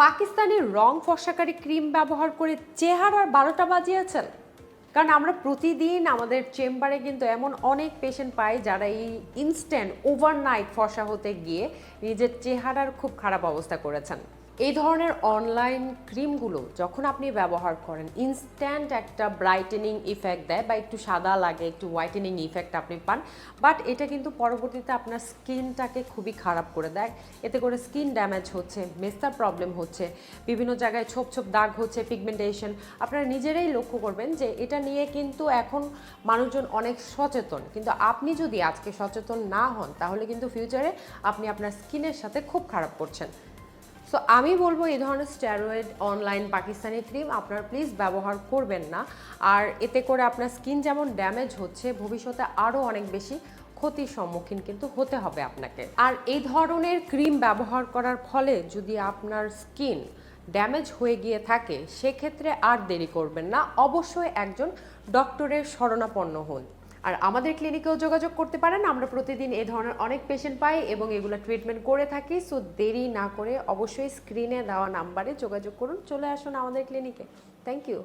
পাকিস্তানি রং ফর্সাকারী cream ব্যবহার করে চেহারার 12টা বাজিয়েছেন? কারণ আমরা প্রতিদিন আমাদের চেম্বারে কিন্তু এমন অনেক পেশেন্ট পাই যারা এই ইনস্ট্যান্ট ওভারনাইট ফর্সা হতে গিয়ে নিজের চেহারার খুব খারাপ অবস্থা করেছেন। এই ধরনের অনলাইন ক্রিমগুলো যখন আপনি ব্যবহার করেন ইনস্ট্যান্ট একটা ব্রাইটেনিং ইফেক্ট দেয় বা একটু সাদা লাগে, একটু হোয়াইটেনিং ইফেক্ট আপনি পান, বাট এটা কিন্তু পরবর্তীতে আপনার স্কিনটাকে খুবই খারাপ করে দেয়। এতে করে স্কিন ড্যামেজ হচ্ছে, মেস্তার প্রবলেম হচ্ছে, বিভিন্ন জায়গায় ছোপ ছোপ দাগ হচ্ছে, পিগমেন্টেশন। আপনারা নিজেরাই লক্ষ্য করবেন যে এটা নিয়ে কিন্তু এখন মানুষজন অনেক সচেতন, কিন্তু আপনি যদি আজকে সচেতন না হন তাহলে কিন্তু ফিউচারে আপনি আপনার স্কিনের সাথে খুব খারাপ করছেন। সো আমি বলবো এই ধরনের স্টেরয়েড অনলাইন পাকিস্তানি ক্রিম আপনারা প্লিজ ব্যবহার করবেন না। আর এতে করে আপনার স্কিন যেমন ড্যামেজ হচ্ছে, ভবিষ্যতে আরও অনেক বেশি ক্ষতির সম্মুখীন কিন্তু হতে হবে আপনাকে। আর এই ধরনের ক্রিম ব্যবহার করার ফলে যদি আপনার স্কিন ড্যামেজ হয়ে গিয়ে থাকে সেক্ষেত্রে আর দেরি করবেন না, অবশ্যই একজন ডক্টরের শরণাপন্ন হন। আর আমাদের ক্লিনিকেও যোগাযোগ করতে পারেন, আমরা প্রতিদিন এই ধরনের অনেক পেশেন্ট পাই এবং এগুলো ট্রিটমেন্ট করে থাকি। সো দেরি না করে অবশ্যই স্ক্রিনে দেওয়া নাম্বারে যোগাযোগ করুন, চলে আসুন আমাদের ক্লিনিকে। Thank you.